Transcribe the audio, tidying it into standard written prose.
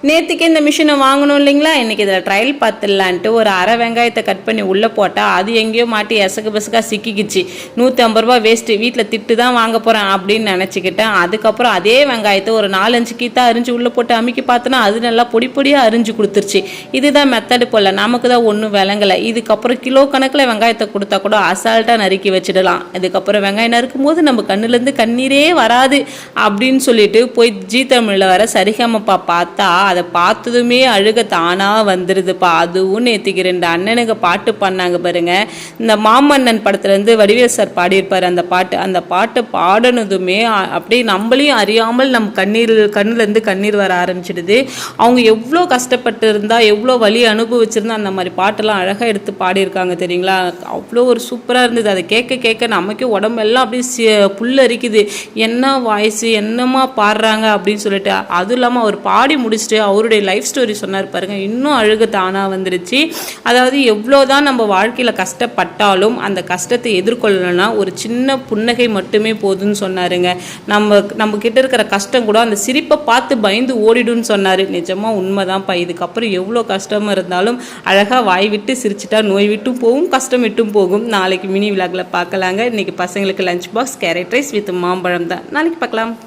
நேற்றுக்கு இந்த மிஷினை வாங்கணும் இல்லைங்களா, இன்றைக்கி இதில் ட்ரையல் பார்த்துடலான்ட்டு ஒரு அரை வெங்காயத்தை கட் பண்ணி உள்ளே போட்டால் அது எங்கேயோ மாட்டி எசக்கு பசக்காக சிக்கிக்கிச்சு. 150 ரூபா வேஸ்ட்டு, வீட்டில் திட்டு தான் வாங்க போகிறேன் அப்படின்னு நினச்சிக்கிட்டேன். அதுக்கப்புறம் அதே வெங்காயத்தை ஒரு 4-5 கீத்தா அரிஞ்சு உள்ளே போட்டு அமுக்கி பார்த்தோன்னா அது நல்லா பொடி பொடியாக அரிஞ்சு கொடுத்துருச்சு. இதுதான் மெத்தடு போல், நமக்கு தான் ஒன்றும் விளங்கலை. இதுக்கப்புறம் கிலோ கணக்கில் வெங்காயத்தை கொடுத்தா கூட அசால்ட்டாக நறுக்கி வச்சிடலாம். இதுக்கப்புறம் வெங்காயம் நறுக்கும் போது நம்ம கண்ணுலேருந்து கண்ணீரே வராது அப்படின்னு சொல்லிட்டு போய் ஜீ தமிழில் வர சரிகமப்பா பார்த்தா அதை பார்த்ததுமே அழுக தானாக வந்துடுதுப்பா. அதுவும் நேற்றுக்கு 2 அண்ணனுங்க பாட்டு பண்ணாங்க பாருங்க. இந்த மாமன்னன் படத்துலேருந்து வடிவேல் சார் பாடியிருப்பார் அந்த பாட்டு பாடினதுமே அப்படியே நம்மளையும் அறியாமல் நம்ம கண்ணுலேருந்து கண்ணீர் வர ஆரம்பிச்சிடுது. அவங்க எவ்வளோ கஷ்டப்பட்டு இருந்தால் எவ்வளோ வலி அனுபவிச்சிருந்தா அந்த மாதிரி பாட்டெல்லாம் அழகாக எடுத்து பாடியிருக்காங்க தெரியுங்களா. அவ்வளோ ஒரு சூப்பராக இருந்தது. அதை கேட்க கேட்க நமக்கே உடம்பெல்லாம் அப்படியே புல்லரிக்குது. என்ன வாய்ஸு, என்னமா பாடுறாங்க அப்படின்னு சொல்லிட்டு. அதுவும் இல்லாமல் அவர் பாடி முடிச்சுட்டு அவருடைய லைஃப் ஸ்டோரி சொன்னார் பாருங்க, இன்னும் அழுக தானாக வந்துருச்சு. அதாவது எவ்வளோதான் நம்ம வாழ்க்கையில் கஷ்டப்பட்டாலும் அந்த கஷ்டத்தை எதிர்கொள்ளணும்னா ஒரு சின்ன புன்னகை மட்டுமே போதும்னு சொன்னாருங்க. நம்ம கிட்ட இருக்கிற கஷ்டம் கூட அந்த சிரிப்பை பார்த்து பயந்து ஓடிடும்னு சொன்னார். நிஜமாக உண்மைதான்ப்பா. இதுக்கப்புறம் எவ்வளோ கஷ்டமாக இருந்தாலும் அழகாக வாய் விட்டு சிரிச்சிட்டா நோய் விட்டும் போகும், கஷ்டம் விட்டும் போகும். நாளைக்கு மினி விலாகில் பார்க்கலாங்க. இன்றைக்கி பசங்களுக்கு lunch box carrot rice with மாம்பழம் தான். நாளைக்கு பார்க்கலாம்.